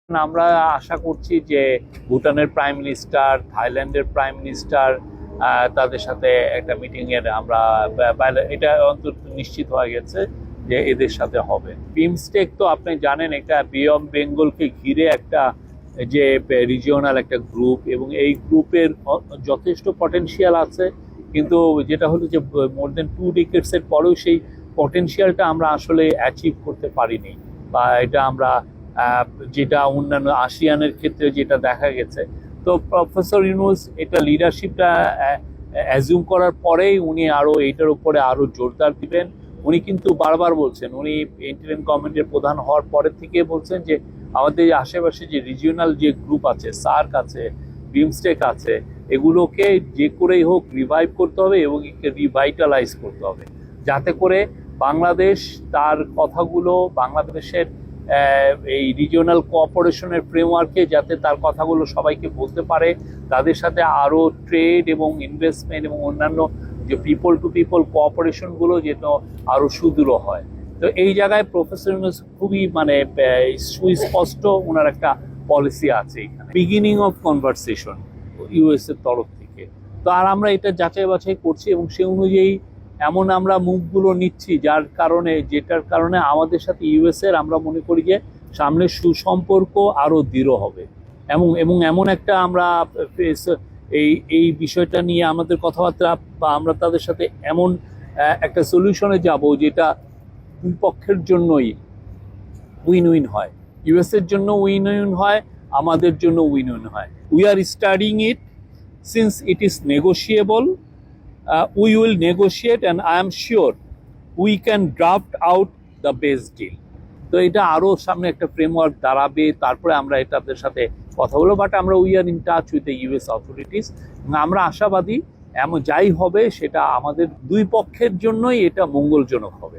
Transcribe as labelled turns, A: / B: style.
A: আমরা আশা করছি যে ভুটানের প্রাইম মিনিস্টার, থাইল্যান্ডের প্রাইম মিনিস্টার, তাদের সাথে একটা মিটিং এর আমরা এটা অন্তত নিশ্চিত হয়ে গেছে যে এদের সাথে হবে। বিমস্টেক তো আপনি জানেন একটা বে অফ বেঙ্গলকে ঘিরে একটা যে রিজিওনাল একটা গ্রুপ, এবং এই গ্রুপের যথেষ্ট পটেনশিয়াল আছে, কিন্তু যেটা হলো যে মোর দেন 2 decades এর পরেও সেই পটেনশিয়ালটা আমরা আসলে অ্যাচিভ করতে পারিনি, বা এটা আমরা যেটা অন্যান্য আসিয়ানের ক্ষেত্রে যেটা দেখা গেছে। তো প্রফেসর ইউনূস এটা লিডারশিপটা অ্যাজিউম করার পরেই উনি আরো এটার উপরে আরো জোরদার দিবেন। উনি কিন্তু বারবার বলছেন, উনি ইন্টারিম গভর্নমেন্টের প্রধান হওয়ার পরের থেকে বলছেন যে আমাদের আশেপাশে যে রিজিওনাল যে গ্রুপ আছে, সার্ক আছে, বিমস্টেক আছে, এগুলোকে যে করেই হোক রিভাইভ করতে হবে এবং রিভাইটালাইজ করতে হবে, যাতে করে বাংলাদেশ তার কথাগুলো বাংলাদেশের এই রিজিওনাল কোঅপারেশনের ফ্রেমওয়ার্কে যাতে তার কথাগুলো সবাইকে বলতে পারে, তাদের সাথে আরও ট্রেড এবং ইনভেস্টমেন্ট এবং অন্যান্য যে পিপল টু পিপল কোঅপারেশনগুলো যেন আরও সুদৃঢ় হয়। তো এই জায়গায় প্রফেসর ইউনূস খুবই সুস্পষ্ট ওনার একটা পলিসি আছে এখানে, বিগিনিং অফ কনভারসেশন ইউএস এর তরফ থেকে। তো আর আমরা এটা যাচাই বাছাই করছি এবং সে অনুযায়ী এমন আমরা মুভগুলো নিচ্ছি যেটার কারণে আমাদের সাথে ইউএস এর আমরা মনে করি যে সামনে সুসম্পর্ক আরো দৃঢ় হবে, এবং এমন একটা আমরা এই বিষয়টা নিয়ে আমাদের কথাবার্তা, বা আমরা তাদের সাথে এমন একটা সলিউশনে যাব যেটা দুই পক্ষের জন্যই উইন উইন হয়, ইউএস এর জন্য উইন উইন হয়, আমাদের জন্য উইন উইন হয়। We are studying it since it is negotiable. We will negotiate and I am sure we can draft out the best deal. তো এটা আরো সামনে একটা ফ্রেমওয়ার্ক দাঁড়াবে, তারপরে আমরা এটাদের সাথে কথা বলবো। বাট আমরা we are in touch with the US authorities. আমরা আশাবাদী এমন যাই হবে সেটা আমাদের দুই পক্ষের জন্যই এটা মঙ্গলজনক হবে।